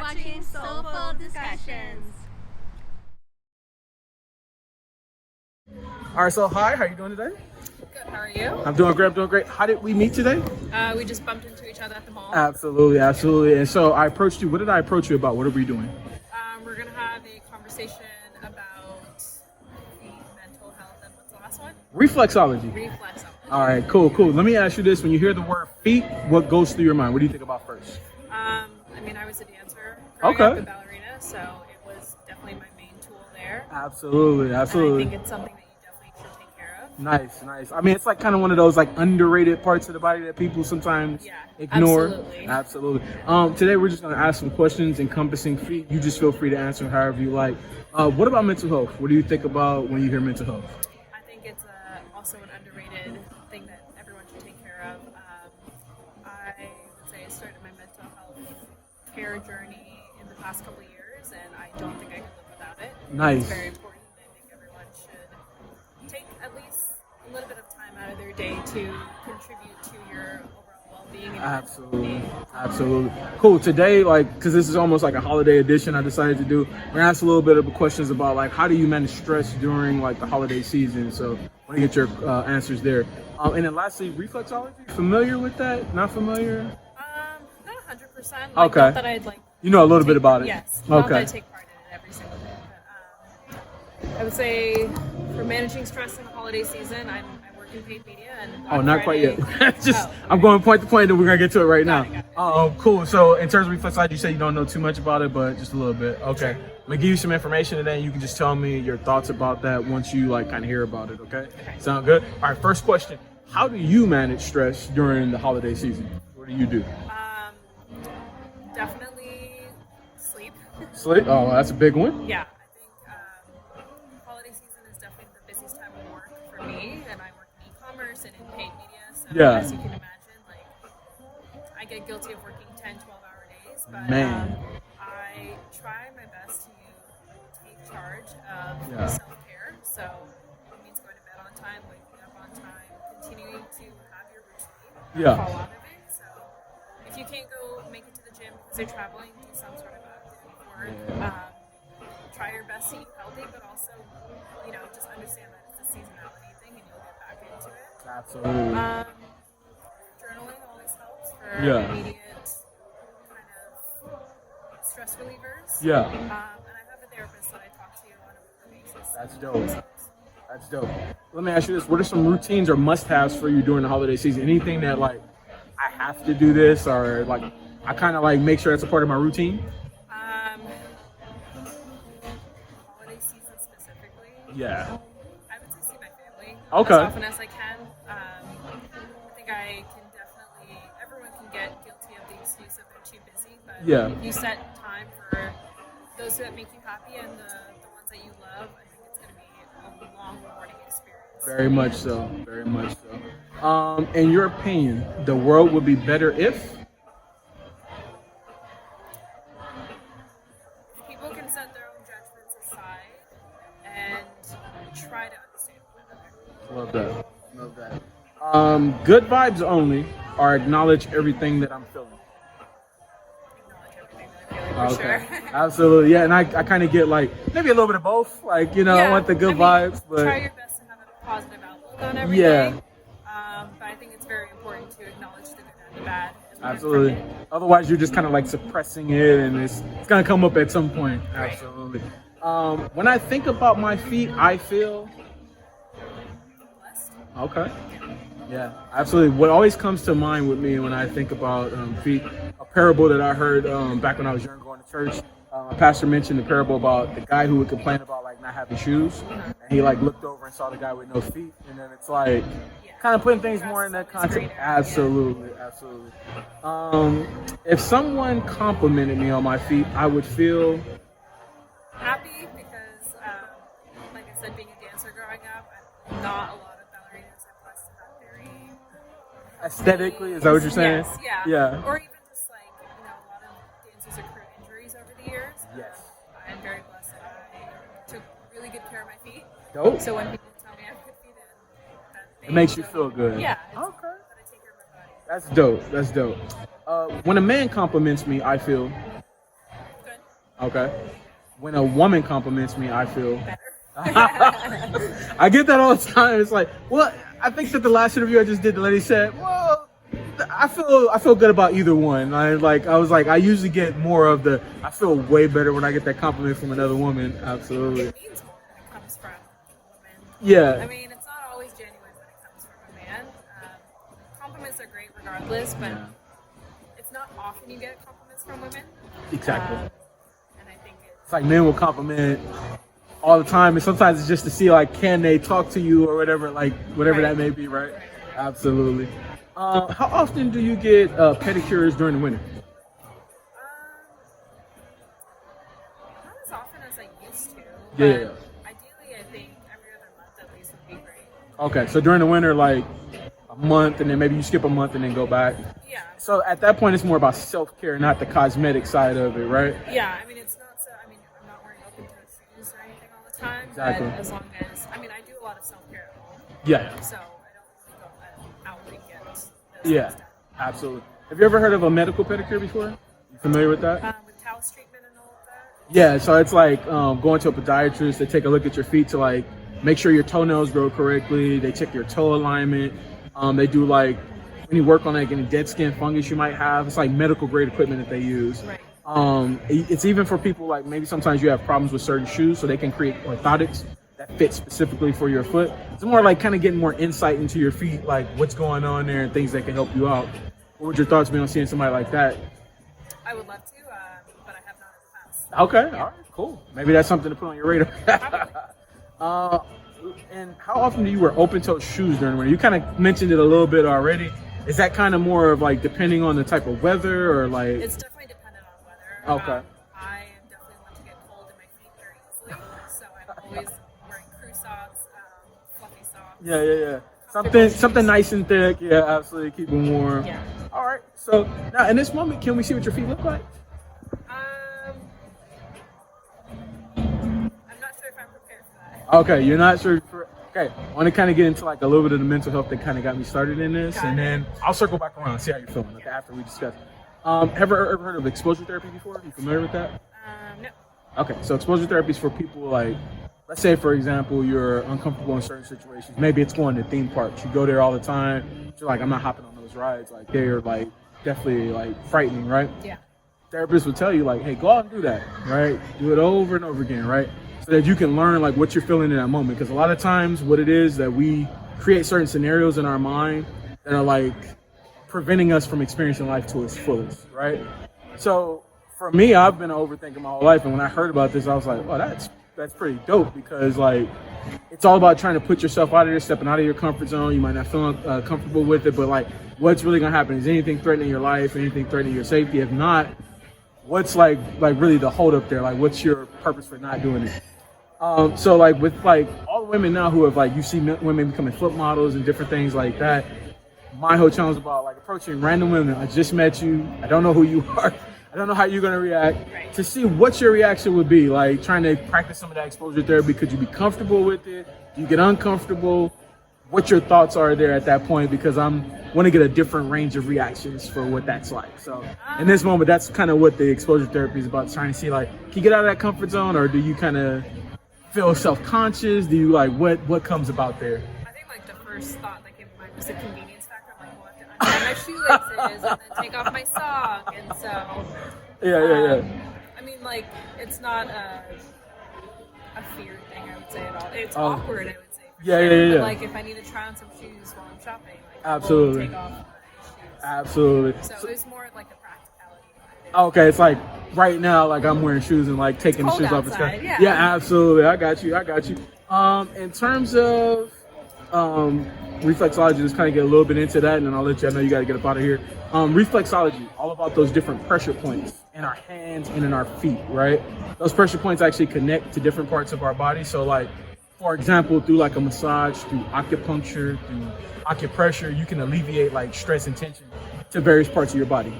watching Soleful Discussions. All right, so hi, how are you doing today? Good, how are you? I'm doing great. How did we meet today? We just bumped into each other at the mall. Absolutely. And so I approached you. What did I approach you about? What are we doing? We're going to have a conversation about the mental health and what's the last one? Reflexology. Reflexology. All right, cool. Let me ask you this. When you hear the word feet, what goes through your mind? What do you think about first? I was a dancer growing up, a ballerina, so it was definitely my main tool there. Absolutely. And I think it's something that you definitely should take care of. Nice. I mean, it's like kind of one of those like underrated parts of the body that people sometimes ignore. Absolutely. Today we're just going to ask some questions encompassing feet. You just feel free to answer however you like. What about mental health? What do you think about when you hear mental health? I think it's also an underrated thing that everyone should take care of. I would say I started my mental health care journey in the past couple of years, and I don't think I could live without it. Nice. It's very important. I think everyone should take at least a little bit of time out of their day to contribute to your overall well-being. Absolutely. Cool. Today, because this is almost like a holiday edition, I decided to do. We're gonna ask a little bit of questions about how do you manage stress during the holiday season. So I want to get your answers there. And then lastly, reflexology. Familiar with that? Not familiar? Not 100%. Okay. Not that I'd You know a little bit about it. Yes. Not Okay. that I take part in it every single day. But, I would say for managing stress in the holiday season, I work in paid media and not Friday, quite yet. I'm going point to point, and we're gonna get to it right now. Cool. So in terms of reflexology, you said you don't know too much about it, but just a little bit. Okay. I'm gonna give you some information, and then you can just tell me your thoughts about that once you kind of hear about it. Okay. Sound good? All right. First question: how do you manage stress during the holiday season? What do you do? Definitely sleep. Sleep? Oh, that's a big one. Yeah, I think holiday season is definitely the busiest time of work for me, and I work in e-commerce and in paid media, so as you can imagine, I get guilty of working 10, 12-hour days, but I try my best to take charge of self-care, so it means going to bed on time, waking up on time, continuing to have your routine, fall out of it, so if you can't go make it to the gym because you're traveling, do some sort of active work. Try your best to eat healthy, but also, just understand that it's a seasonality thing and you'll get back into it. Absolutely. Journaling always helps for immediate kind of stress relievers. And I have a therapist that I talk to on a weekly basis. That's dope. Let me ask you this. What are some routines or must-haves for you during the holiday season? Anything that I have to do this, or I kind of make sure it's a part of my routine? Holiday season specifically? Yeah. I would say see my family as Okay. often as I can. I think I can definitely, everyone can get guilty of the excuse that they're too busy, but if you set time for those that make you happy and the ones that you love, I think it's going to be a long, rewarding experience. Very much so. In your opinion, the world would be better if? People can set their own judgments aside and try to understand one another. Love that. Good vibes only, or acknowledge everything that I'm feeling. Acknowledge everything that I'm feeling, for sure. Absolutely. Yeah, and I kind of get maybe a little bit of both. I want the good vibes, but try your best to have a positive outlook on everything. But I think it's very important to acknowledge the good and the bad. Absolutely. Otherwise, you're just kind of suppressing it, and it's gonna come up at some point. Right. Absolutely. When I think about my feet, I feel Blessed. okay. Yeah, absolutely. What always comes to mind with me when I think about feet, a parable that I heard back when I was young going to church. A pastor mentioned the parable about the guy who would complain about not having shoes, and he looked over and saw the guy with no feet, and then it's kind of putting things more in that context. Absolutely. If someone complimented me on my feet, I would feel happy because, like I said, being a dancer growing up, not a lot of ballerinas are blessed to have very aesthetically. Is that what you're saying? Yes, yeah. Or even just a lot of dancers accrue injuries over the years. Yes. I'm very blessed that I took really good care of my feet. Dope. So when people tell me I have good feet, it makes you feel good. Yeah. Okay. That I take care of my body. That's dope. When a man compliments me, I feel Okay. When a woman compliments me, I feel Better. I get that all the time. It's like, well, I think that the last interview I just did, the lady said, well, I feel good about either one. I usually get more of the I feel way better when I get that compliment from another woman. Absolutely. It means more when it comes from a woman. Yeah. I mean, it's not always genuine when it comes from a man. Compliments are great regardless, but it's not often you get compliments from women. Exactly. And I think It's like men will compliment all the time, and sometimes it's just to see like can they talk to you or whatever, like whatever that may be, right? Absolutely. How often do you get pedicures during the winter? Not as often as I used to. Yeah. But ideally, I think every other month at least would be great. Okay, so during the winter, like a month, and then maybe you skip a month and then go back. Yeah. So at that point, it's more about self-care, not the cosmetic side of it, right? Yeah, I mean, it's not so. I mean, I'm not wearing open-toed shoes or anything all the time. Exactly. But as long as, I mean, I do a lot of self-care at home. Yeah. So I don't really go out and get those Yeah, things done. absolutely. Have you ever heard of a medical pedicure before? You familiar with that? With Taoist treatment and all of that. Yeah, so it's like going to a podiatrist. They take a look at your feet to like make sure your toenails grow correctly. They check your toe alignment. They do like any work on like any dead skin fungus you might have. It's like medical grade equipment that they use. Right. It's even for people like maybe sometimes you have problems with certain shoes, so they can create orthotics that fit specifically for your foot. It's more like kind of getting more insight into your feet, like what's going on there and things that can help you out. What would your thoughts be on seeing somebody like that? I would love to, but I have not in the past. Okay, all right, cool. Maybe that's something to put on your radar. And how often do you wear open-toed shoes during the winter? You kind of mentioned it a little bit already. Is that kind of more of like depending on the type of weather or like? It's definitely dependent on weather. Okay. I am definitely one to get cold in my feet very easily, so I'm always wearing crew socks, fluffy socks. Yeah. Something nice and thick. Yeah, absolutely. Keep them warm. Yeah. All right. So now in this moment, can we see what your feet look like? I'm not sure if I'm prepared for that. Okay, you're not sure. Okay, I want to kind of get into like a little bit of the mental health that kind of got me started in this, and then I'll circle back around and see how you're feeling after we discuss. Have you ever heard of exposure therapy before? Are you familiar with that? No. Okay, so exposure therapy is for people like, let's say for example, you're uncomfortable in certain situations. Maybe it's going to theme parks. You go there all the time. You're like, I'm not hopping on those rides. Like they're like definitely like frightening, right? Yeah. Therapists will tell you like, hey, go out and do that, right? Do it over and over again, right? So that you can learn like what you're feeling in that moment. Because a lot of times what it is that we create certain scenarios in our mind that are like preventing us from experiencing life to its fullest, right? So for me, I've been overthinking my whole life. And when I heard about this, I was like, oh, that's pretty dope, because like it's all about trying to put yourself out of there, stepping out of your comfort zone. You might not feel comfortable with it, but like what's really going to happen? Is anything threatening your life? Anything threatening your safety? If not, what's like really the hold up there? Like what's your purpose for not doing it? So like with like all the women now who have like, you see women becoming foot models and different things like that. My whole challenge is about like approaching random women. I just met you. I don't know who you are. I don't know how you're going to react. Right. To see what your reaction would be. Like trying to practice some of that exposure therapy. Could you be comfortable with it? Do you get uncomfortable? What your thoughts are there at that point? Because I want to get a different range of reactions for what that's like. So in this moment, that's kind of what the exposure therapy is about. Trying to see like, can you get out of that comfort zone, or do you kind of feel self-conscious? Do you like what comes about there? I think like the first thought that came to mind was the convenience factor. I'm like, well, I have to untie my shoelaces and then take off my sock, and so Yeah. I mean, like it's not a fear thing, I would say at all. It's awkward, I would say. For sure. But like if I need to try on some shoes while I'm shopping, like Absolutely. I will take off my shoes. Absolutely. So it was more like the practicality behind it. Okay, it's like right now, like I'm wearing shoes and like taking the cold shoes off. outside, yeah. Yeah, absolutely. I got you. In terms of reflexology, let's kind of get a little bit into that, and then I'll let you. I know you got to get up out of here. Reflexology, all about those different pressure points in our hands and in our feet, right? Those pressure points actually connect to different parts of our body. So, like, for example, through like a massage, through acupuncture, through acupressure, you can alleviate like stress and tension to various parts of your body.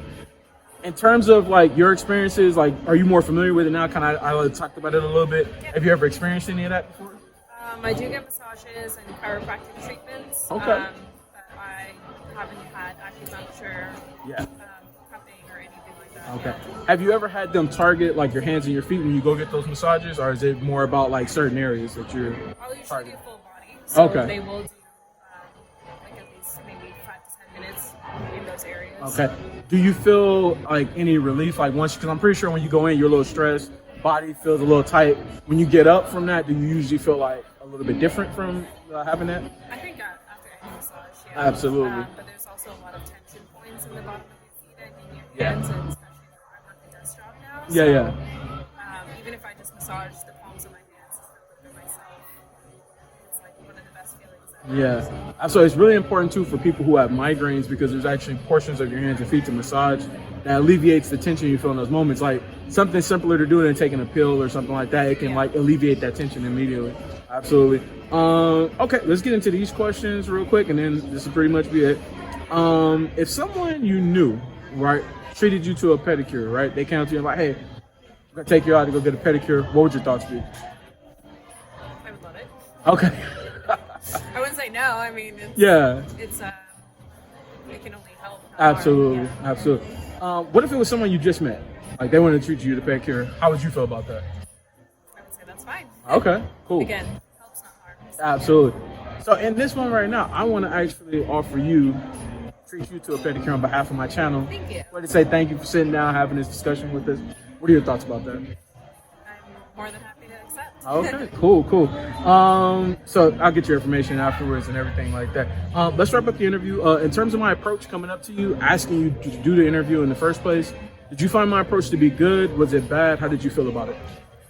In terms of like your experiences, like, are you more familiar with it now? I talked about it a little bit. Yeah. Have you ever experienced any of that before? I do get massages and chiropractic treatments. Okay. But I haven't had acupuncture, Yeah. cupping, or anything like that. Okay. Have you ever had them target like your hands and your feet when you go get those massages, or is it more about like certain areas that you're I'll usually targeting? do full body. So Okay. they will do like at least maybe 5 to 10 minutes in those areas. Okay. Do you feel like any relief? Like once, because I'm pretty sure when you go in, you're a little stressed, body feels a little tight. When you get up from that, do you usually feel like a little bit different from having that? I think after any massage, yeah. Absolutely. But there's also a lot of tension points in the bottom of your feet and in your Yeah. hands, and especially I work a desk job now. Yeah, so, yeah. Even if I just massage the palms of my hands just a little bit myself, it's like one of the best feelings ever. Yeah. So it's really important too for people who have migraines, because there's actually portions of your hands and feet to massage that alleviates the tension you feel in those moments. Like something simpler to do than taking a pill or something like that. It can like alleviate that tension immediately. Absolutely. Okay, let's get into these questions real quick, and then this will pretty much be it. If someone you knew, right, treated you to a pedicure, right, they came to you and like, hey, I'm gonna take you out to go get a pedicure, what would your thoughts be? I would love it. Okay. I wouldn't say no. I mean, it's, Yeah. it's it can only help. not Absolutely, harm. Yeah. absolutely. What if it was someone you just met? Like they wanted to treat you to pedicure. How would you feel about that? I would say that's fine. Okay, cool. Again, helps not harm. Absolutely. So in this one right now, I want to actually offer you, treat you to a pedicure on behalf of my channel. Thank you. I want to say thank you for sitting down, having this discussion with us. What are your thoughts about that? I'm more than happy to accept. Okay, cool. So I'll get your information afterwards and everything like that. Let's wrap up the interview. In terms of my approach coming up to you, asking you to do the interview in the first place, did you find my approach to be good? Was it bad? How did you feel about it?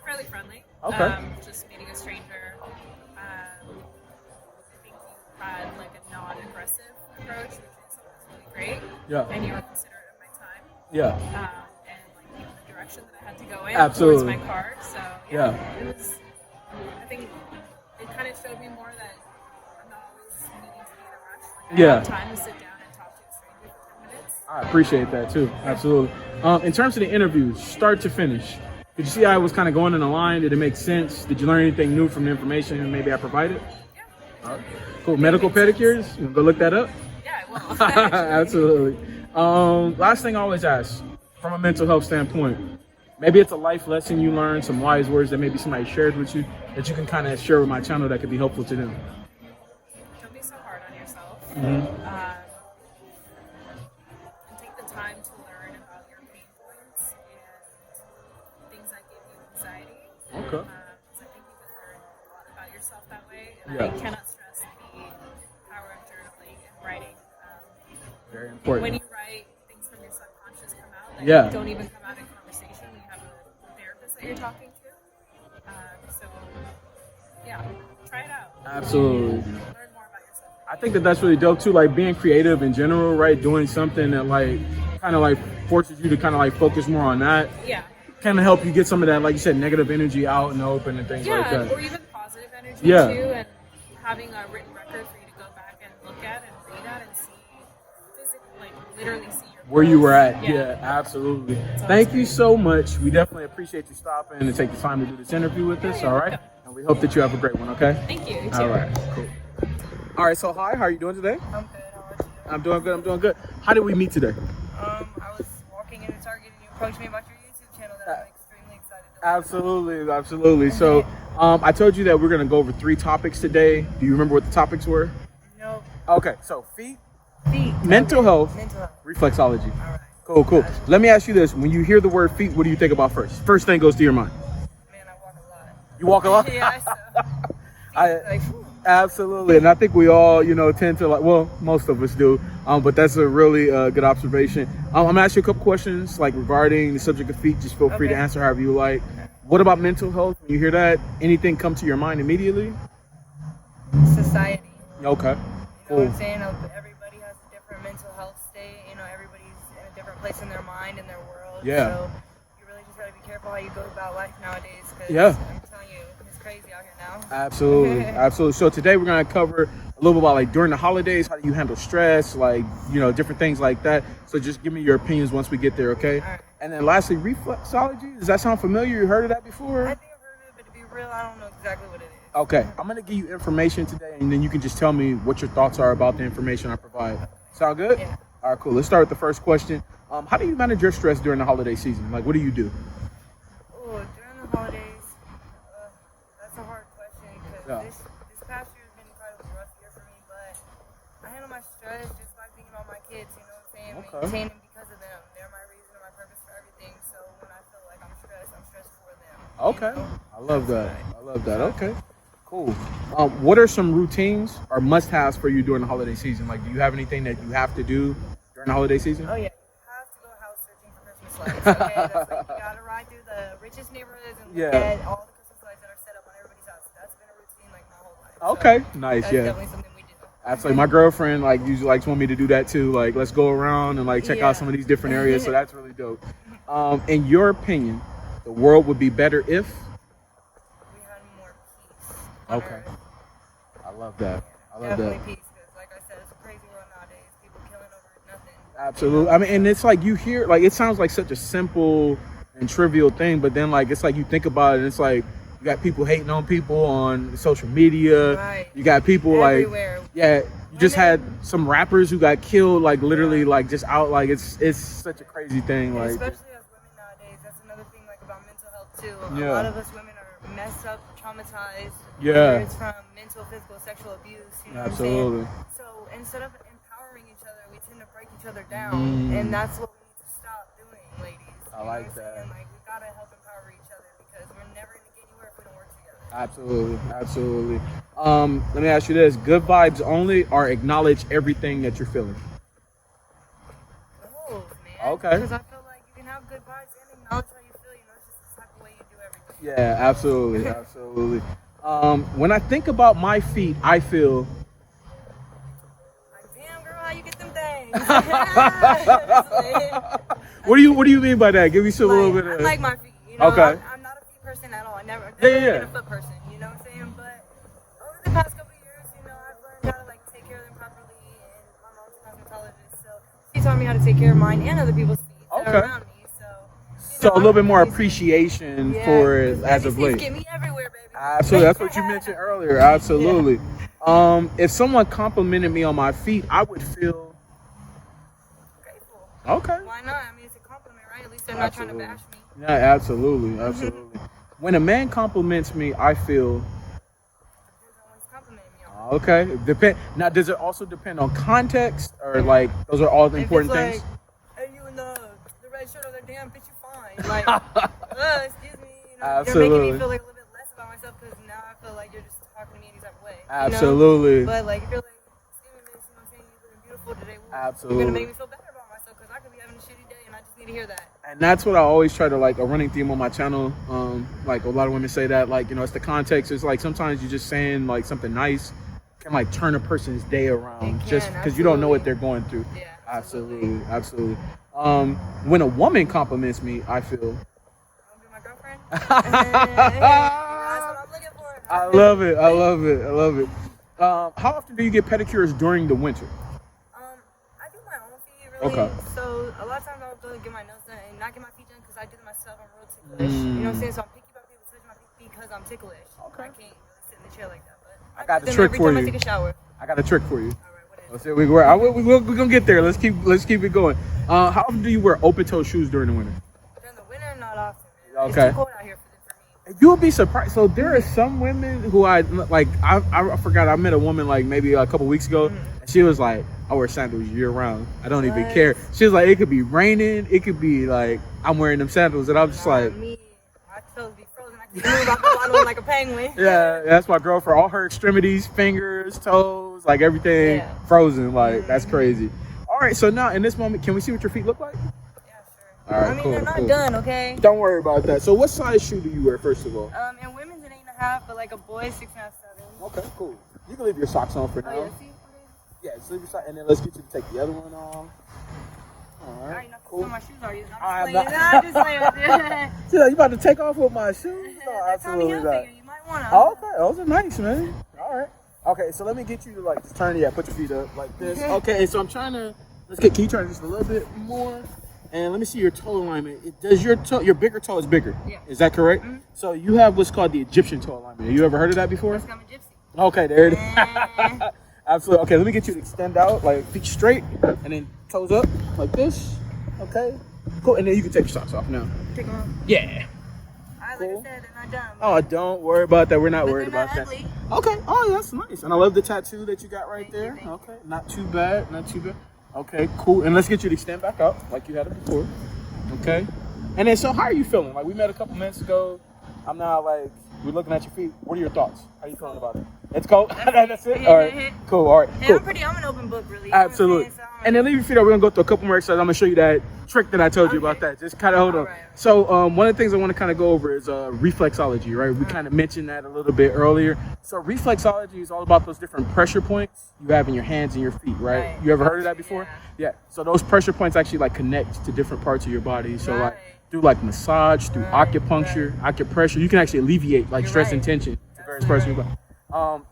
Fairly friendly. Okay. Just meeting a stranger. I think you had like a non-aggressive approach, which is really great. Yeah. And you were considerate of my time. Yeah. And like the direction that I had to go in Absolutely. towards my car. So Yeah. it was. I think it kind of showed me more that I'm not always needing to be in a rush. Like, I have time to sit down and talk to a stranger for 10 minutes. I appreciate that too. Absolutely. In terms of the interview, start to finish, did you see how I was kind of going in a line? Did it make sense? Did you learn anything new from the information maybe I provided? Yeah. Cool. Medical pedicures? You wanna go look that up? Yeah, I will. Absolutely. Last thing I always ask, from a mental health standpoint, maybe it's a life lesson you learned, some wise words that maybe somebody shared with you that you can kind of share with my channel that could be helpful to them. Don't be so hard on yourself. Mm-hmm. And take the time to learn about your pain points and things that give you anxiety. Okay. Because I think you can learn a lot about yourself that way. And Yeah. I cannot stress the power of journaling and writing. Very When important. you write, things from your subconscious come out that Yeah. don't even come out in conversation when you have a therapist that you're talking to. So, yeah, try it out. Absolutely. Learn more about yourself. I think that that's really dope too, like being creative in general, right? Doing something that like kind of like forces you to kind of like focus more on that. Yeah. Kind of help you get some of that, like you said, negative energy out in the open and things like Yeah, that. or even positive energy Yeah. too, and having a written record for you to go back and look at and read at and see, physically, like literally see your Where you were at. Yeah. Yeah, absolutely. Thank you so much. We definitely appreciate you stopping and take the time to do this interview with us, all right? And we hope that you have a great one, okay? Thank you. You too. All right, cool. All right, so hi, how are you doing today? I'm good. How about you? I'm doing good. How did we meet today? I was walking into Target and you approached me about your YouTube channel that I'm extremely excited to Absolutely. So I told you that we're going to go over 3 topics today. Do you remember what the topics were? No. Okay, so feet, Feet. mental health, Mental health. reflexology. All right. Cool. Let me ask you this. When you hear the word feet, what do you think about first? First thing goes to your mind. Man, I walk a lot. You walk a lot? Yeah, so. I- Absolutely, and I think we all, tend to like. Well, most of us do, but that's a really good observation. I'm gonna ask you a couple questions, like regarding the subject of feet. Just feel free to Okay. answer however you like. What about mental health? When you hear that, anything come to your mind immediately? Society. Okay, You know cool. what I'm saying? Everybody has a different mental health state. Everybody's in a different place in their mind and their world. Yeah. So you really just gotta be careful how you go about life nowadays. Cause Yeah. I'm telling you, it's crazy out here now. Absolutely. So today we're gonna cover a little bit about like during the holidays, how do you handle stress, like different things like that. So just give me your opinions once we get there, okay? All right. And then lastly, reflexology. Does that sound familiar? You heard of that before? I think I've heard of it, but to be real, I don't know exactly what it is. Okay, I'm gonna give you information today, and then you can just tell me what your thoughts are about the information I provide. Sound good? Yeah. All right, cool. Let's start with the first question. How do you manage your stress during the holiday season? Like, what do you do? Oh, during the holidays, that's a hard question because this past year has been kind of a rough year for me. But I handle my stress just by thinking about my kids. You know what I'm saying? Okay. Maintaining because of them. They're my reason and my purpose for everything. So when I feel like I'm stressed for them. Okay. I love that. I love that. Okay. Cool. What are some routines or must-haves for you during the holiday season? Like, do you have anything that you have to do during the holiday season? Oh yeah, you have to go house searching for Christmas lights. Okay, that's like you gotta ride through the richest neighborhoods and look at all the Christmas lights that are set up on everybody's house. That's been a routine like my whole life. Okay, so nice. that's definitely something we do. Absolutely. My girlfriend usually likes want me to do that too. Like, let's go around and check out some of these different areas. So that's really dope. In your opinion, the world would be better if? We had more peace. Okay. I love that. I love definitely that. peace, because like I said, it's a crazy world nowadays. People killing over nothing. Absolutely. I mean, and it's like you hear, it sounds like such a simple and trivial thing, but then it's like you think about it and it's like you got people hating on people on social media. Right. You got people everywhere. You just had some rappers who got killed, literally, just out. It's such a crazy thing. Especially as women nowadays, that's another thing about mental health too. Yeah. A lot of us women are messed up, traumatized. Yeah. Whether it's from mental, physical, sexual abuse. You know Absolutely. what I'm saying? So instead of empowering each other, we tend to break each other down, and that's what we need to stop doing, ladies. I like that. We gotta help empower each other because we're never gonna get anywhere if we don't work together. Absolutely. Absolutely. Let me ask you this: good vibes only, or acknowledge everything that you're feeling? Both, man. Okay. Because I feel like you can have good vibes and acknowledge how you feel. It's just the type of way you do everything. Yeah, absolutely, absolutely. When I think about my feet, I feel. Like, damn, girl, how you get them things? What do you mean by that? Give me some little bit of. I like my feet. You know, Okay. I'm not a feet person at all. I never Yeah. been a foot person. You know what I'm saying? But over the past couple of years, I've learned how to take care of them properly. And my mom's a cosmetologist, so she taught me how to take care of mine and other people's feet that are around me. So a little bit more appreciation for it as of late. Get me everywhere, baby. Absolutely, that's what you mentioned earlier. Absolutely. If someone complimented me on my feet, I would feel grateful. Okay. Why not? I mean, it's a compliment, right? At least they're not trying to bash me. Yeah, absolutely, absolutely. When a man compliments me, I feel. Depends on what he's complimenting me on. Okay. Now, does it also depend on context, or those are all the important things? Hey, you in the red shirt over there, damn, bitch, you fine. Excuse me. Absolutely. You're making me feel a little bit less about myself because now I feel like you're just talking to me in these type of way. Absolutely. But if you're like, excuse me, miss, I'm saying you're looking beautiful today. Well, Absolutely. You're gonna make me feel better about myself because I could be having a shitty day and I just need to hear that. And that's what I always try to a running theme on my channel. A lot of women say that it's the context. It's sometimes you're just saying something nice can turn a person's day around just because you don't know what they're going through. Yeah. Absolutely. When a woman compliments me, I feel. Wanna be my girlfriend? That's what I'm looking for. I love it. How often do you get pedicures during the winter? I do my own feet, really. Okay. So a lot of times I'll go and get my nails done and not get my feet done because I do them myself. I'm real ticklish. You know what I'm saying? So I'm picky about people touching my feet because I'm ticklish. Okay. I can't really sit in the chair like that. But I got the do them trick every for time you. I take a shower. I got a trick for you. All right, what is it? Let's see. We're gonna get there. Let's keep it going. How often do you wear open-toe shoes during the winter? During the winter, not often. Man. Okay. It's too cold out here for me. You would be surprised. So there are some women who I forgot. I met a woman maybe a couple weeks ago, and she was like, "I wear sandals year round. I don't even care." She was like, "It could be raining. It could be I'm wearing them sandals," and I'm just Me, my toes be frozen. I can move off the bottom like a penguin. Yeah, that's my girlfriend. All her extremities, fingers, toes, everything frozen. That's crazy. All right, so now in this moment, can we see what your feet look like? Yeah, sure. All right, they're not done, okay? Don't worry about that. So what size shoe do you wear, first of all? In women's an 8.5, but a boy's 6.5, 7. Okay, cool. You can leave your socks on for now. Oh yeah, see? Yeah, just leave your socks, and then let's get you to take the other one off. All right, cool. My shoes are used. I'm I'm just playing with you. So you about to take off with my shoes? No, That's Tommy absolutely not. Hilfiger. You might want to. Oh, okay, those are nice, man. All right. Okay, so let me get you to just turn. Yeah, put your feet up like this. Okay, so I'm trying to. Can you turn just a little bit more? And let me see your toe alignment. Does your bigger toe is bigger? Yeah. Is that correct? Mm-hmm. So you have what's called the Egyptian toe alignment. Have you ever heard of that before? I'm a gypsy. Okay, there it is. Absolutely. Okay, let me get you to extend out, feet straight, and then Toes up like this. Okay. Cool. And then you can take your socks off now. Take them off. Yeah. Like Cool. I said, they're not done. Oh, don't worry about that. We're not worried they're about not that. ugly. Okay. Oh, that's nice. And I love the tattoo that you got right Thank you, there. thank you. Okay. Not too bad. Not too bad. Okay. Cool. And let's get you to stand back up like you had it before. Okay. And then, so how are you feeling? Like we met a couple minutes ago. I'm now like, we're looking at your feet. What are your thoughts? How are you feeling about it? It's cold? That's it? All right. Cool. All right. Yeah, Cool. I'm an open book, really. You know what I'm Absolutely. saying? So And then leave your feet up. We're going to go through a couple more exercises. I'm going to show you that trick that I told you about that. Just kind of hold on. Right. So one of the things I want to kind of go over is reflexology, right? We kind of mentioned that a little bit earlier. So reflexology is all about those different pressure points you have in your hands and your feet, right? You ever heard of that before? Yeah. So those pressure points actually like connect to different parts of your body. So like through like massage, through acupuncture, acupressure, you can actually alleviate like stress and tension to various parts of your body.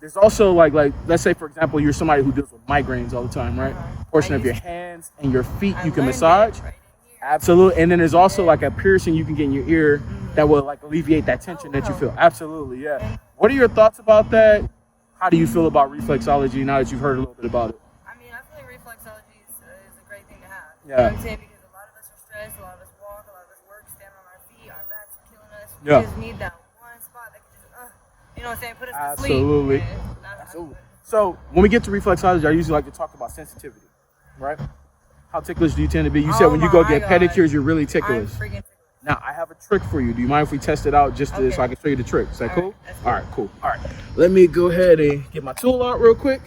There's also like let's say for example you're somebody who deals with migraines all the time, right? Portion of your hands and your feet you can massage. Absolutely. And then there's also like a piercing you can get in your ear that will like alleviate that tension that you feel. Absolutely, yeah. What are your thoughts about that? How do you feel about reflexology now that you've heard a little bit about it? I mean, I feel like reflexology is a great thing to have. Yeah. You know what I'm saying? Because a lot of us are stressed, a lot of us walk, a lot of us work, stand on our feet, our backs are killing us. We just need that one spot that can just, you know what I'm saying, put us to sleep. Absolutely. Absolutely. So when we get to reflexology, I usually like to talk about sensitivity, right? How ticklish do you tend to be? You said when you go get pedicures, you're really ticklish. I'm freaking ticklish. Now, I have a trick for you. Do you mind if we test it out just so I can show you the trick? Is that cool? All right, cool. All right. Let me go ahead and get my tool out real quick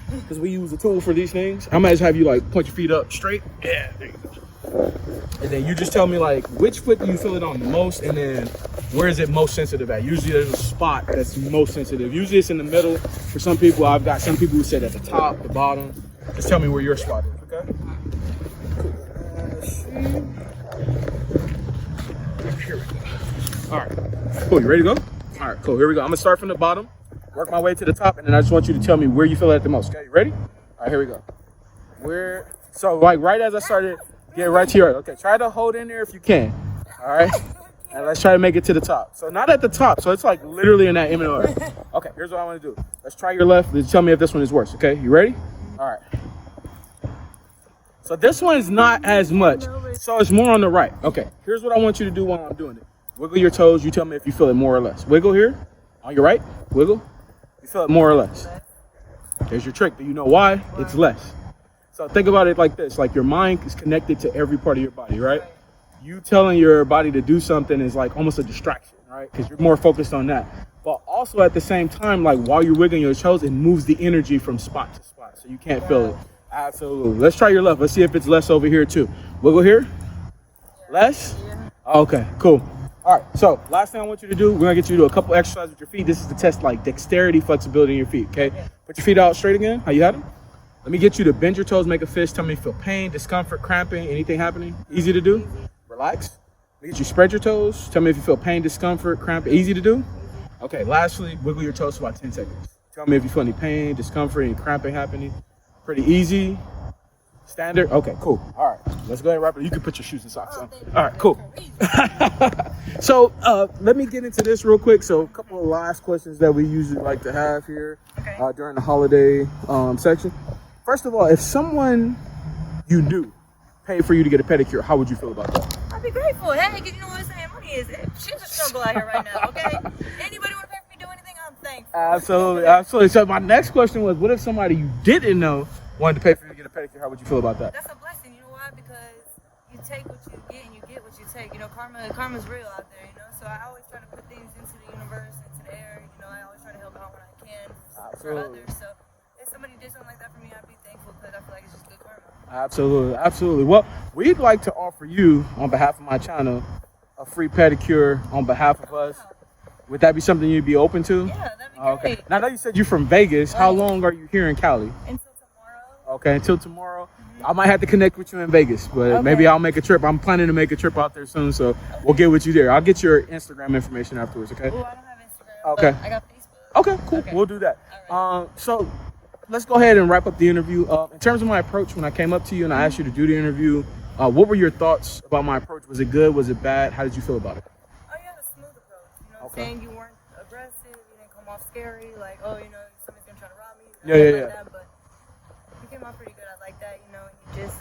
because we use a tool for these things. I might just have you like point your feet up straight. Yeah, there you go. And then you just tell me like which foot do you feel it on the most and then where is it most sensitive at? Usually there's a spot that's most sensitive. Usually it's in the middle. For some people, I've got some people who said at the top, the bottom. Just tell me where your spot is, okay? Here we go. All right. Cool. You ready to go? All right. Cool. Here we go. I'm gonna start from the bottom, work my way to the top, and then I just want you to tell me where you feel it the most. Okay. You ready? All right. Here we go. Where? So like right as I started, get right to your. Okay. Try to hold in there if you can. All right. And let's try to make it to the top. So not at the top. So it's like literally in that imminent order. Okay. Here's what I want to do. Let's try your left. Let's tell me if this one is worse. Okay. You ready? All right. So this one is not as much. So it's more on the right. Okay, here's what I want you to do while I'm doing it. Wiggle your toes. You tell me if you feel it more or less. Wiggle here. On your right. Wiggle. You feel it more or less. There's your trick. Do you know why? It's less. So think about it like this. Like your mind is connected to every part of your body, right? You telling your body to do something is like almost a distraction, right? Because you're more focused on that. But also at the same time, like while you're wiggling your toes, it moves the energy from spot to spot. So you can't feel it. Absolutely. Let's try your left. Let's see if it's less over here too. Wiggle here. Less? Okay, cool. All right, so last thing I want you to do, we're gonna get you to do a couple exercises with your feet. This is to test like dexterity, flexibility in your feet, okay? Put your feet out straight again. How you had them? Let me get you to bend your toes, make a fist. Tell me if you feel pain, discomfort, cramping, anything happening. Easy to do? Relax. Let me get you spread your toes. Tell me if you feel pain, discomfort, cramping. Easy to do? Okay, lastly, wiggle your toes for about 10 seconds. Tell me if you feel any pain, discomfort, any cramping happening. Pretty easy. Standard? Okay, cool. All right, let's go ahead and wrap it. You can put your shoes and socks on. All right, cool. So let me get into this real quick. So a couple of last questions that we usually like to have here during the holiday section. First of all, if someone you knew paid for you to get a pedicure, how would you feel about that? I'd be grateful. Hey, because you know what I'm saying? Money is shit's a struggle out here right now, okay? Anybody want to pay for me to do anything, I'm thankful. Absolutely, absolutely. So my next question was, what if somebody you didn't know wanted to pay for you to get a pedicure? How would you feel about that? That's a blessing. You know why? Because you take what you get and you get what you take. You know, karma's real out there, you know? So I always try to put things into the universe, into the air. You know, I always try to help out when I can for others. So if somebody did something like that for me, I'd be thankful because I feel like it's just good karma. Absolutely, absolutely. Well, we'd like to offer you, on behalf of my channel, a free pedicure on behalf of us. Would that be something you'd be open to? Yeah, that'd be great. Okay. Now, I know you said you're from Vegas. How long are you here in Cali? Until tomorrow. Okay, until tomorrow. I might have to connect with you in Vegas, but maybe I'll make a trip. I'm planning to make a trip out there soon, so we'll get with you there. I'll get your Instagram information afterwards, okay? Oh, I don't have Instagram. Okay. But I got Facebook. Okay, cool. We'll do that. So let's go ahead and wrap up the interview. In terms of my approach, when I came up to you and I asked you to do the interview, what were your thoughts about my approach? Was it good? Was it bad? How did you feel about it? Oh, you had a smooth approach. You know what I'm saying? You weren't aggressive. You didn't come off scary. Like, oh, you know, somebody's going to try to rob me. Like that, but you came out pretty good. I like that, you know, and you just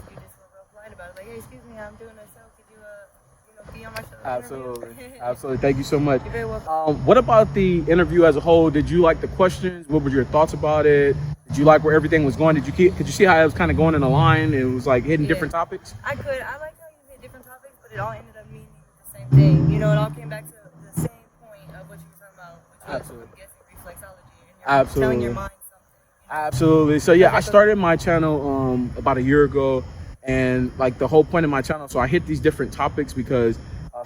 like, hey, excuse me, I'm doing a show. Could you, be on my show? Absolutely. Absolutely. Thank you so much. You're very welcome. What about the interview as a whole? Did you like the questions? What were your thoughts about it? Did you like where everything was going? Could you see how it was kind of going in a line? It was like hitting different topics? I like how you hit different topics, but it all ended up meaning the same thing. You know, it all came back to the same point of what you were talking about, which was, Absolutely. I'm guessing, reflexology. And you're Absolutely. telling your mind something. Absolutely. So yeah, I started my channel about a year ago, and like the whole point of my channel, so I hit these different topics because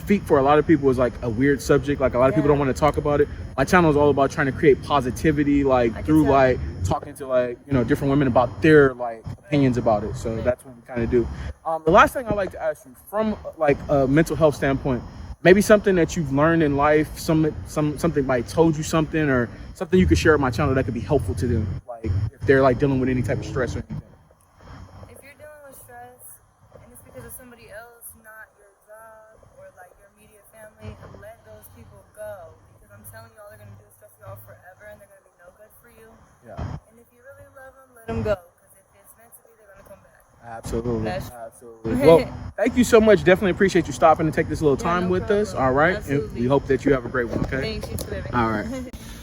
feet for a lot of people is like a weird subject. Like a lot of people don't want to talk about it. My channel is all about trying to create positivity, like through like talking to like, you know, different women about their like opinions about it. So that's what we kind of do. The last thing I like to ask you, from like a mental health standpoint, maybe something that you've learned in life, something somebody told you something, or something you could share on my channel that could be helpful to them, like if they're like dealing with any type of stress or anything. If you're dealing with stress and it's because of somebody else, not your job or like your immediate family, let those people go. Because I'm telling you, all they're going to do is stress you out forever, and they're going to be no good for you. Yeah. And if you really love them, let them go. Because if it's meant to be, they're going to come back. Absolutely. Absolutely. Well, thank you so much. Definitely appreciate you stopping and take this little time with us. All right. And we hope that you have a great one. Okay. Thanks. You too. All right.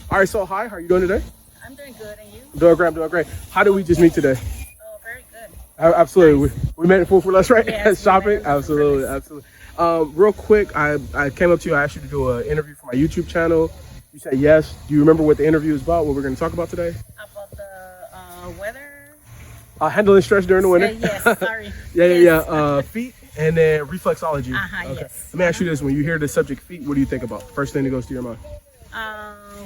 All right. So hi, how are you doing today? I'm doing good, and you? I'm doing great. How did we just meet today? Oh, very good. Absolutely. Nice. We met at Food for Less, right? Yes, Shopping. Absolutely. Real quick, I came up to you. I asked you to do an interview for my YouTube channel. You said yes. Do you remember what the interview is about? What we're going to talk about today? About the weather. Handling stress during the winter. Yes. Sorry. Yeah. Feet and then reflexology. Okay. Yes. Let me ask you this: when you hear the subject feet, what do you think about? First thing that goes to your mind?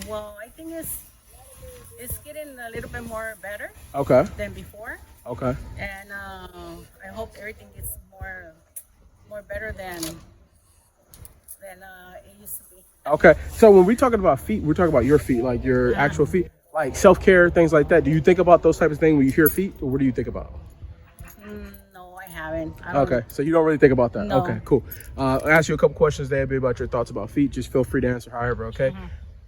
Well, I think it's getting a little bit more better. Okay. Than before. Okay. And I hope everything gets more better than it used to be. Okay. So when we're talking about feet, we're talking about your feet, like your actual feet, like self-care, things like that. Do you think about those types of things when you hear feet, or what do you think about? No, I haven't. Okay. So you don't really think about that. No. Okay, cool. I'll ask you a couple questions there, be about your thoughts about feet. Just feel free to answer however, okay?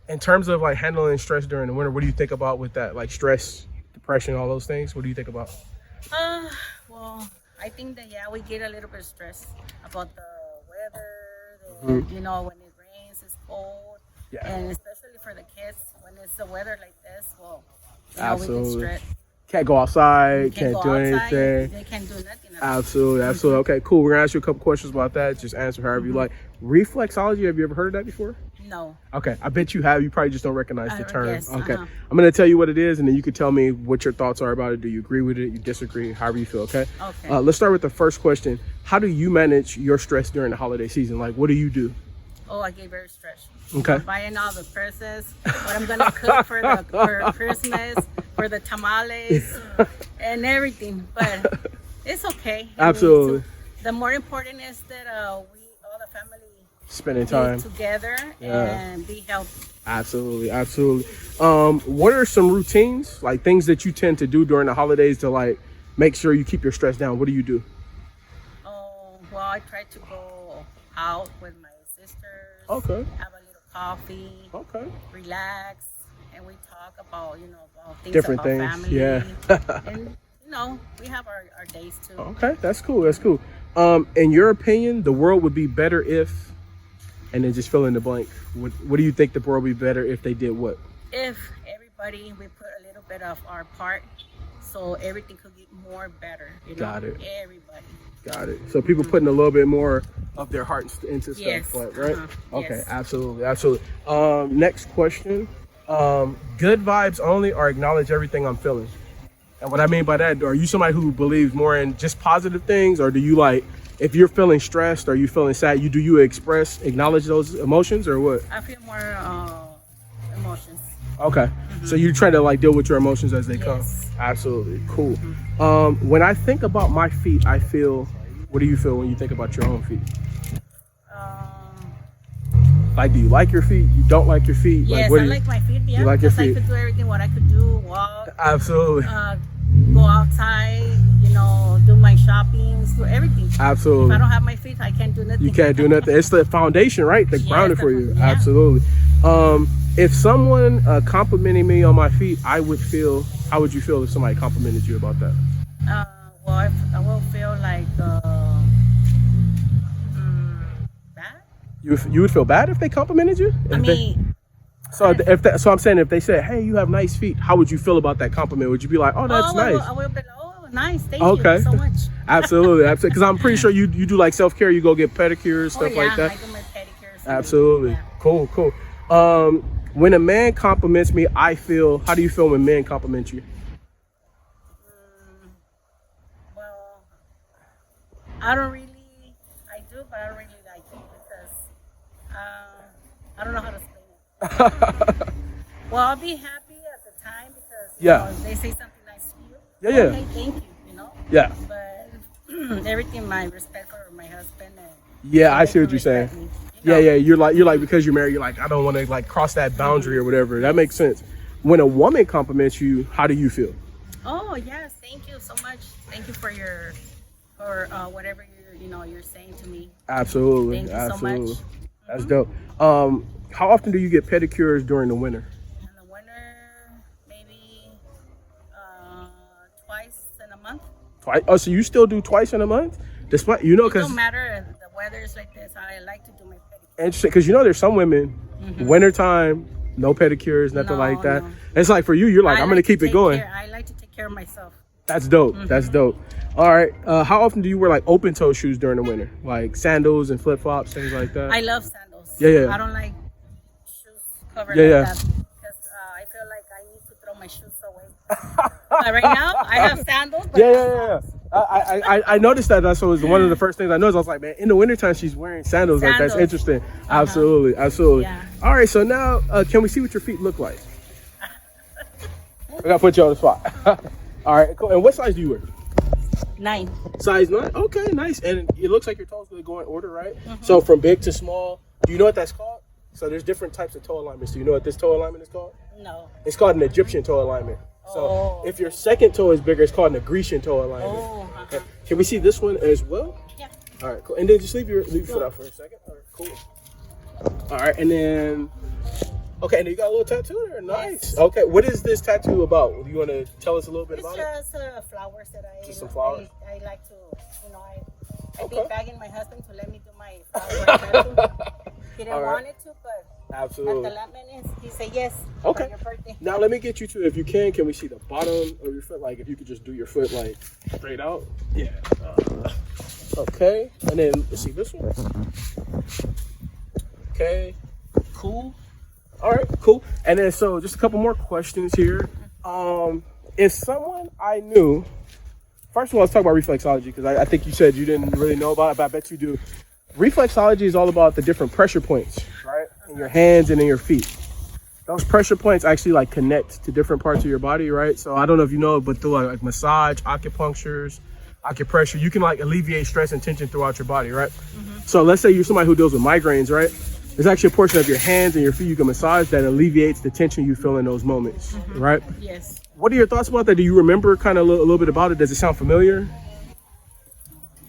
In terms of like handling stress during the winter, what do you think about with that? Like stress, depression, all those things? What do you think about? Well, I think that we get a little bit stressed about the weather. You know, when it rains, it's cold, and especially for the kids when it's the weather like this. Well, we get stressed. Can't go outside. Can't do anything. They can't do nothing. Absolutely. Okay, cool. We're gonna ask you a couple questions about that. Just answer however you like. Reflexology. Have you ever heard of that before? No. Okay, I bet you have. You probably just don't recognize the term. Yes, okay, I'm gonna tell you what it is, and then you can tell me what your thoughts are about it. Do you agree with it? You disagree? However you feel. Okay. Okay. Let's start with the first question. How do you manage your stress during the holiday season? Like, what do you do? Oh, I get very stressed. Okay. I'm buying all the purses, what I'm gonna cook for Christmas, for the tamales, and everything. But it's okay. Absolutely. The more important is that we all the family spending time together and be healthy. Absolutely. What are some routines, like things that you tend to do during the holidays to like make sure you keep your stress down? What do you do? Oh, well, I try to go out with my sisters. Okay. Have a little coffee. Okay. Relax, and we talk about about things Different about things. family. Yeah. And we have our days too. Okay, that's cool. In your opinion, the world would be better if, and then just fill in the blank. What do you think the world would be better if they did what? If everybody we put a little bit of our part, so everything could get more better. Got it. Everybody. Got it. So people putting a little bit more of their heart into stuff, Yes. right? Okay, Yes. absolutely. Next question. Good vibes only, or acknowledge everything I'm feeling? And what I mean by that, are you somebody who believes more in just positive things, or do you like, if you're feeling stressed or you feeling sad, do you acknowledge those emotions, or what? I feel more emotions. Okay. So you try to like deal with your emotions as they come. Absolutely. Cool. When I think about my feet, I feel, what do you feel when you think about your own feet? Like, do you like your feet? You don't like your feet? Yes, like, I like my feet. Yeah, you like your because feet? I could do everything what I could do. Walk. Absolutely. Go outside. Do my shopping. Do everything. Absolutely. If I don't have my feet, I can't do nothing. You can't do nothing. It's the foundation, right? The grounding for you. Yeah. Absolutely. If someone complimented me on my feet, how would you feel if somebody complimented you about that? Well, I will feel like You would feel bad if they complimented you? So I'm saying if they said, "Hey, you have nice feet," how would you feel about that compliment? Would you be like, "Oh, that's nice"? I will be like, "Oh, nice, thank you so much." Absolutely. Because I'm pretty sure you do like self-care. You go get pedicures, stuff like that. I do my pedicures. Absolutely. Yeah. Cool. When a man compliments me, how do you feel when men compliment you? Well, I do, but I don't really like it because I don't know how to explain it. Well, I'll be happy at the time because you know, they say something nice to you. Yeah. Okay, thank you, you know? Yeah. But everything, my respect for my husband. I see what you're saying. Me, you know? Yeah. You're like because you're married, you're like, I don't want to like cross that boundary or whatever. That makes sense. When a woman compliments you, how do you feel? Oh yes, thank you so much. Thank you for whatever you're saying to me. Absolutely. Thank you so much. That's dope. How often do you get pedicures during the winter? In the winter, maybe twice in a month. Twice? Oh, so you still do twice in a month? Despite It don't matter if the weather's like this. I like to do my pedicure. Interesting, because there's some women, wintertime, no pedicures, nothing like that. No. It's like for you, you're like, I'm going to keep it going. I like to take care of myself. That's dope. That's dope. All right. How often do you wear like open toe shoes during the winter? Like sandals and flip flops, things like that? I love sandals. Yeah. I don't like shoes covered like that because I feel like I need to throw my shoes away. Right now, I have sandals. But yeah. I noticed that. That's was one of the first things I noticed. I was like, man, in the wintertime, she's wearing sandals. Like, that's interesting. Absolutely. Yeah. All right. So now, can we see what your feet look like? I got to put you on the spot. All right, cool. And what size do you wear? 9. Size 9? Okay, nice. And it looks like your toes going to go in order, right? So from big to small. Do you know what that's called? So there's different types of toe alignments. Do you know what this toe alignment is called? No. It's called an Egyptian toe alignment. So if your second toe is bigger, it's called an Grecian toe alignment. Okay. Can we see this one as well? Yeah. All right, cool. And then just leave your foot out for a second. All right, cool. All right, and then... Okay, and you got a little tattoo there? Nice. Yes. Okay, what is this tattoo about? Do you want to tell us a little bit about it? It's just flowers that Just some flowers? I like to, I've been begging my husband to let me do my flower tattoo. He didn't want it to, but absolutely. At the last minute, he said yes for your birthday. Now let me get you to, if you can we see the bottom of your foot? Like if you could just do your foot like straight out. Yeah. Okay, and then let's see this one. Okay, cool. All right, cool. And then so just a couple more questions here. If someone I knew, first of all, let's talk about reflexology because I think you said you didn't really know about it, but I bet you do. Reflexology is all about the different pressure points, right? In your hands and in your feet. Those pressure points actually like connect to different parts of your body, right? So I don't know if you know, but through like massage, acupunctures, acupressure, you can like alleviate stress and tension throughout your body, right? So let's say you're somebody who deals with migraines, right? There's actually a portion of your hands and your feet you can massage that alleviates the tension you feel in those moments, right? Yes. What are your thoughts about that? Do you remember kind of a little bit about it? Does it sound familiar?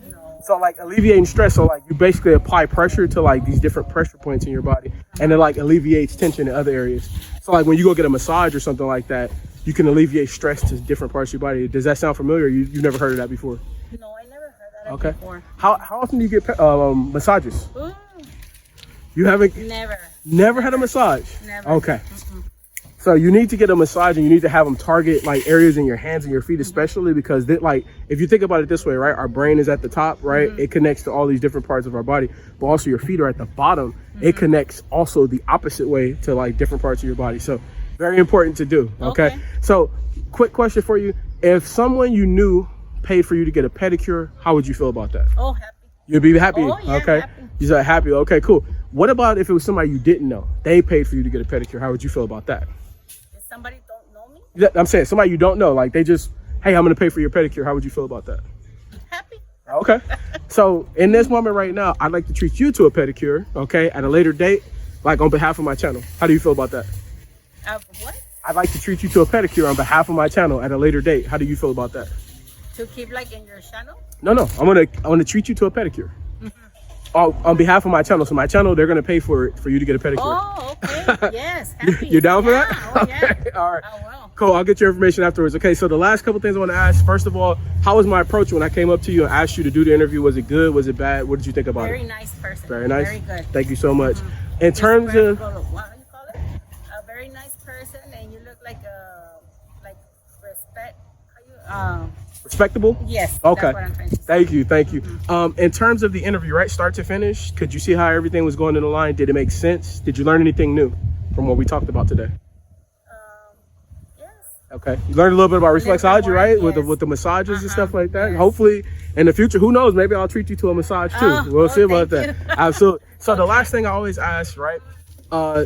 No. So like alleviating stress, so like you basically apply pressure to like these different pressure points in your body and it like alleviates tension in other areas. So like when you go get a massage or something like that, you can alleviate stress to different parts of your body. Does that sound familiar? You've never heard of that before? No, I never heard that before. How often do you get massages? Ooh. You haven't? Never had a massage? Never. Okay. So you need to get a massage and you need to have them target like areas in your hands and your feet, especially because like, if you think about it this way, right? Our brain is at the top, right? It connects to all these different parts of our body, but also your feet are at the bottom. It connects also the opposite way to like different parts of your body. So very important to do. Okay. So quick question for you. If someone you knew paid for you to get a pedicure, how would you feel about that? Oh, happy. You'd be happy? Oh, yeah, okay. Happy. You said happy. Okay, cool. What about if it was somebody you didn't know? They paid for you to get a pedicure. How would you feel about that? If somebody don't know me? Yeah, I'm saying somebody you don't know. Like they just, hey, I'm going to pay for your pedicure. How would you feel about that? Happy. Okay. So in this moment right now, I'd like to treat you to a pedicure, okay, at a later date, like on behalf of my channel. How do you feel about that? What? I'd like to treat you to a pedicure on behalf of my channel at a later date. How do you feel about that? To keep like in your channel? No. I'm gonna treat you to a pedicure. On behalf of my channel. So my channel, they're gonna pay for you to get a pedicure. Oh, okay. Yes. Happy. You're down for that? Oh, yeah. Okay. All right. Oh, well. Cool. I'll get your information afterwards. Okay. So the last couple things I want to ask. First of all, how was my approach when I came up to you and asked you to do the interview? Was it good? Was it bad? What did you think about Very it? nice person. Very nice. Very good. Thank you so much. In terms of What do you call it? A very nice person, and you look like respect. respectable? Yes. Okay. That's what I'm trying to say. Thank you. In terms of the interview, right, start to finish, could you see how everything was going in the line? Did it make sense? Did you learn anything new from what we talked about today? Yes. Okay. You learned a little bit about little bit reflexology, more, right? yes. With the massages and stuff like that. yes. Hopefully, in the future, who knows? Maybe I'll treat you to a massage too. Oh, We'll see about thank that. Absolutely. So the last thing I always ask, right?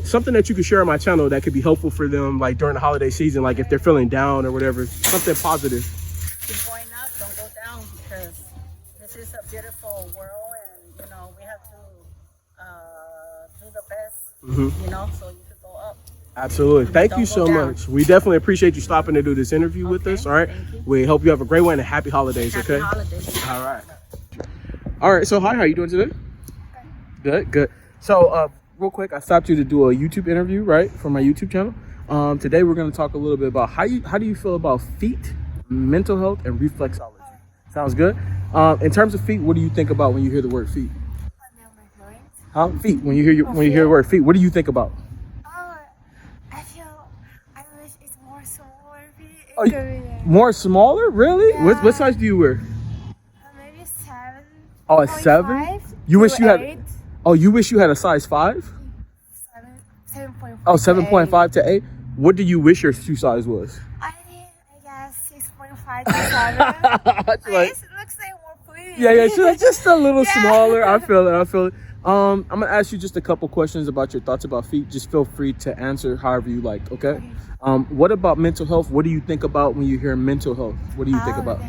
Something that you could share on my channel that could be helpful for them, like during the holiday season, like if they're feeling down or whatever, something positive. Keep going up, don't go down, because this is a beautiful world, and we have to do the best, so you could go up. Absolutely. Thank Don't you go so down. much. We definitely appreciate you stopping to do this interview with us. All right. thank you. We hope you have a great one and happy holidays. Happy Okay. holidays. All right. All right. So hi, how you doing today? Good. So real quick, I stopped you to do a YouTube interview, right, for my YouTube channel. Today we're going to talk a little bit about how do you feel about feet, mental health, and reflexology. Sounds good. In terms of feet, what do you think about when you hear the word feet? Huh? Feet. When you hear the word feet, what do you think about? I wish it's more smaller feet. Oh, more smaller? Really? Yeah. What size do you wear? Maybe 7. Oh, a 7? You wish you had. Oh, you wish you had a size 5? 7.5. Oh, 7.5 to 8. What do you wish your shoe size was? I guess 6.5 to 7. Like, It looks like more pretty. yeah, just a little Yeah. smaller. I feel it. I'm gonna ask you just a couple questions about your thoughts about feet. Just feel free to answer however you like. Okay. What about mental health? What do you think about when you hear mental health? What do you think about?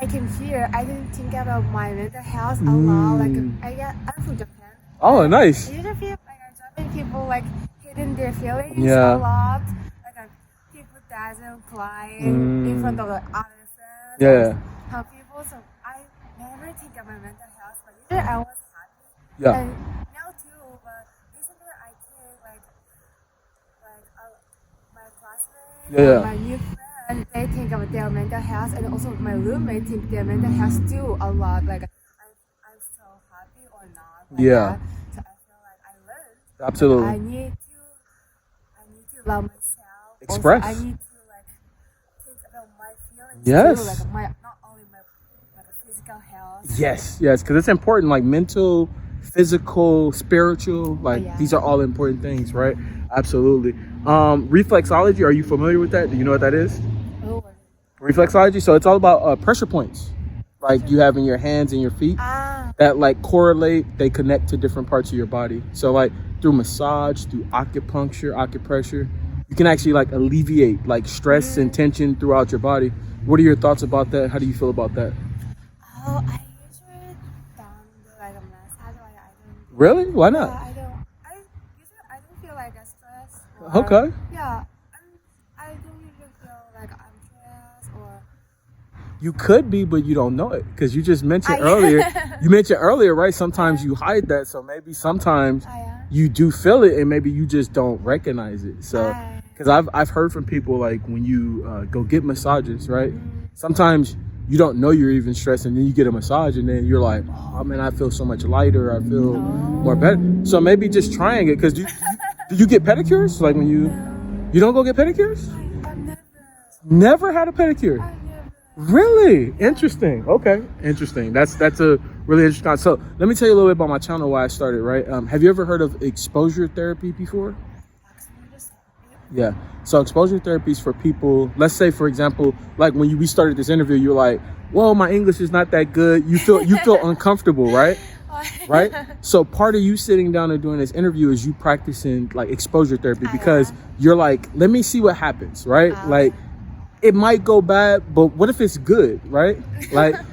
I can hear. I didn't think about my mental health a lot. I'm from Japan. Oh, nice. I usually feel like Japanese people hidden their feelings Yeah. a lot. People doesn't cry in front of the other friends. Yeah. How people. So I never think about mental health, but usually I was happy. Yeah. And now too, but recently I think my classmates, Yeah. my new friends, they think about their mental health, and also my roommate think their mental health too a lot. I'm so happy or not. Yeah. That. So I feel like I learned. Absolutely. I need to love myself. Express. Also, I need to think about my feelings Yes. too. Not only my physical health. Yes, because it's important, like mental, physical, spiritual, yeah. These are all important things, right? Absolutely. Reflexology, are you familiar with that? Do you know what that is? Oh. Reflexology, so it's all about pressure points, like you have in your hands and your feet that correlate, they connect to different parts of your body. So through massage, through acupressure, you can actually alleviate stress and tension throughout your body. What are your thoughts about that? How do you feel about that? Oh, I usually don't do a massage. I don't. Really? Why not? I don't. I don't feel like a stress. Okay. Yeah. I don't even feel like I'm stressed or. You could be, but you don't know it because you just mentioned earlier. You mentioned earlier, right? Sometimes you hide that, so maybe sometimes you do feel it, and maybe you just don't recognize it. So, because I've heard from people when you go get massages, right? Sometimes you don't know you're even stressed, and then you get a massage, and then you're like, oh man, I feel so much lighter. I feel more better. So maybe just trying it, because do you get pedicures? When you don't go get pedicures? I've Never had a pedicure. never. Really? Interesting. Okay. Interesting. That's a really interesting. So let me tell you a little bit about my channel, why I started, right? Have you ever heard of exposure therapy before? Yeah. So exposure therapy is for people, let's say, for example, when we started this interview, you're like, well, my English is not that good. You feel uncomfortable, right? Right? So part of you sitting down and doing this interview is you practicing exposure therapy, because you're let me see what happens, right? It might go bad, but what if it's good, right?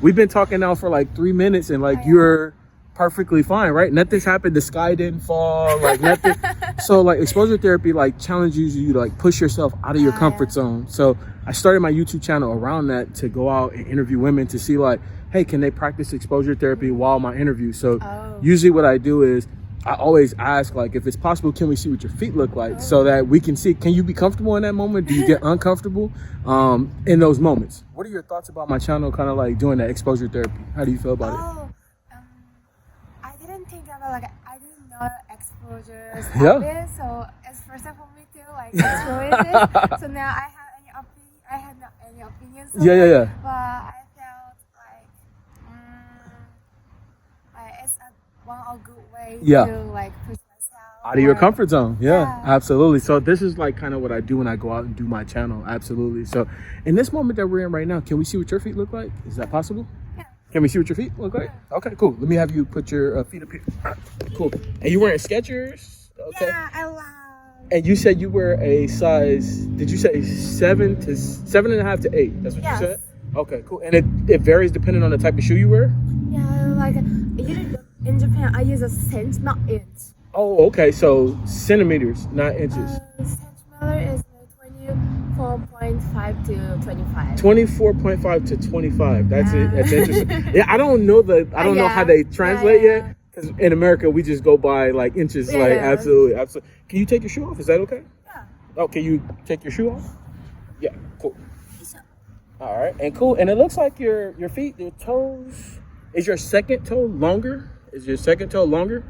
We've been talking now for 3 minutes, and you're perfectly fine, right? Nothing's happened. The sky didn't fall, nothing. So exposure therapy challenges you to push yourself out of your comfort zone. So I started my YouTube channel around that, to go out and interview women to see hey, can they practice exposure therapy while my interview? So usually what I do is I always ask, like, if it's possible, can we see what your feet look like so that we can see, can you be comfortable in that moment? Do you get uncomfortable in those moments? What are your thoughts about my channel, kind of like doing that exposure therapy? How do you feel about Oh, I didn't think about like I didn't know exposures Yeah. happen, so it's first time for me to like experience it. So now I had no any opinions. it? Yeah. But I felt like it's a good way Yeah. to like push myself Out of your or- comfort zone. Yeah, Yeah. absolutely. So this is like kind of what I do when I go out and do my channel. Absolutely. So in this moment that we're in right now, can we see what your feet look like? Is that possible? Yeah. Can we see what your feet look like? Okay, cool. Let me have you put your feet up here. Cool. And you wearing Skechers? Okay. Yeah, I love. And you said you were a size, did you say 7.5 to 8? That's what Yes. you said? Okay, cool. And it varies depending on the type of shoe you wear? Yeah, like usually in Japan I use a cent, not inch. Oh, okay. So centimeters, not inches. Centimeter is like 24.5 to 25. 24.5 to 25. That's it. Yeah. That's interesting. Yeah, I don't know how they translate Yeah. yet. Because in America we just go by like inches. Yeah. Like absolutely. Can you take your shoe off? Is that okay? Yeah. Oh, can you take your shoe off? Yeah, cool. All right, and cool. And it looks like your feet, your toes. Is your second toe longer? Is your second toe longer?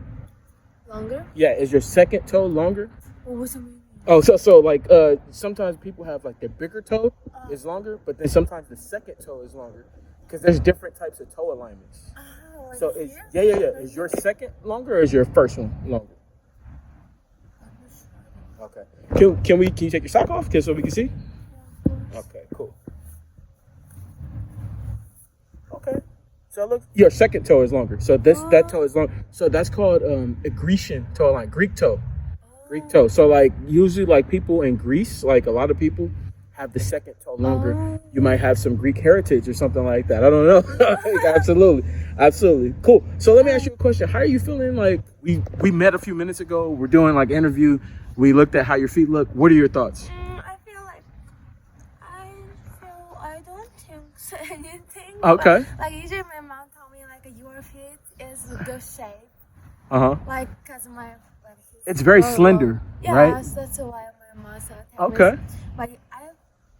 Longer? Yeah. Is your second toe longer? What's the meaning? Oh, so like sometimes people have like their bigger toe is longer, but then sometimes the second toe is longer because there's different types of toe alignments. Like So is here? Is your second longer or is your first one longer? Okay. Can you take your sock off so we can see? Okay, cool. Okay. So look, your second toe is longer. So that toe is long. So that's called a Grecian toe line, Greek toe. Greek toe. So like usually like people in Greece, like a lot of people have the second toe longer. You might have some Greek heritage or something like that. I don't know. Absolutely. Cool. So let me ask you a question. How are you feeling? Like we met a few minutes ago. We're doing like interview. We looked at how your feet look. What are your thoughts? I feel like I don't think anything. Okay. But, like usually my mom told me like your feet is a good shape. Like cause my It's very slender, right? Yes, that's why my mom said. Okay. But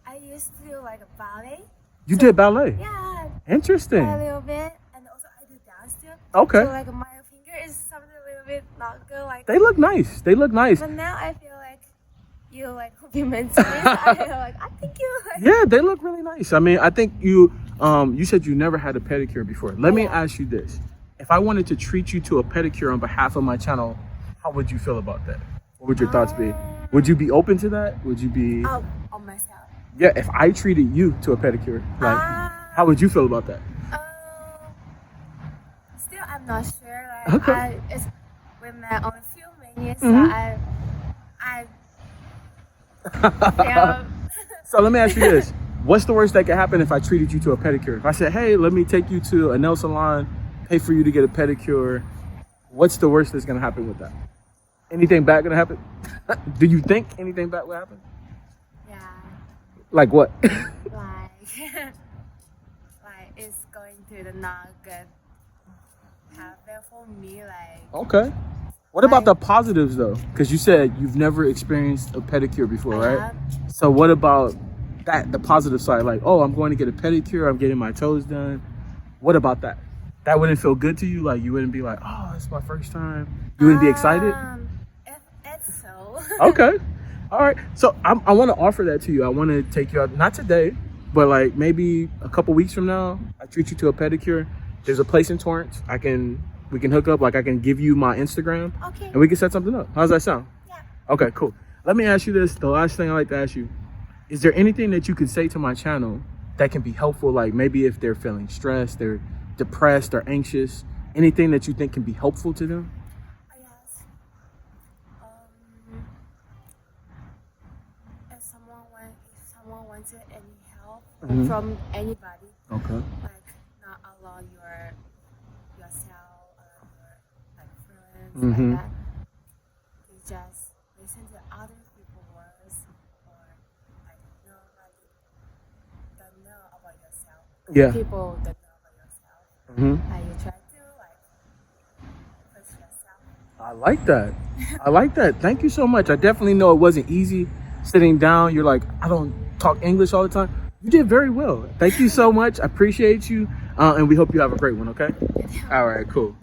I used to do like a ballet. You did ballet. Yeah. Interesting. A little bit, and also I do dance too. Okay. So like my finger is something a little bit not good. Like. They look nice. But now I feel like you like compliments me. So I feel like I think you like. Yeah, they look really nice. I mean, I think you said you never had a pedicure before. Let me ask you this. If I wanted to treat you to a pedicure on behalf of my channel, how would you feel about that? What would your thoughts be? Would you be open to that? Would you be On myself. Yeah, if I treated you to a pedicure, like how would you feel about that? Still I'm not sure. Like Okay. it's with my own few minutes, Mhm. so I So let me ask you this. What's the worst that could happen if I treated you to a pedicure? If I said, hey, let me take you to a nail salon, pay for you to get a pedicure, what's the worst that's going to happen with that? Anything bad going to happen? Do you think anything bad will happen? yeah, Like what? like it's going to the not good happen for me. Like Okay. What about the positives though? Because you said you've never experienced a pedicure before, right? So what about that, the positive side? Like, oh, I'm going to get a pedicure, I'm getting my toes done. What about that? That wouldn't feel good to you? Like you wouldn't be like, oh, it's my first time. You wouldn't be excited? It's so. Okay. All right. So I want to offer that to you. I want to take you out, not today, but like maybe a couple weeks from now, I treat you to a pedicure. There's a place in Torrance. We can hook up. Like I can give you my Instagram Okay. and we can set something up. How's that sound? Yeah. Okay, cool. Let me ask you this. The last thing I like to ask you, is there anything that you could say to my channel that can be helpful? Like maybe if they're feeling stressed, they're depressed or anxious, anything that you think can be helpful to them? Yes. If someone wants any help from anybody, Okay. like not allow yourself or your like friends Mhm. like that, you just listen to other people's words or like nobody don't know about yourself. Yeah. People don't know about yourself. Mm-hmm. And you try to like push yourself I like that. I like that. Thank you so much. I definitely know it wasn't easy sitting down. You're like, I don't talk English all the time. You did very well. Thank you so much. I appreciate you. And we hope you have a great one, okay? All right, cool.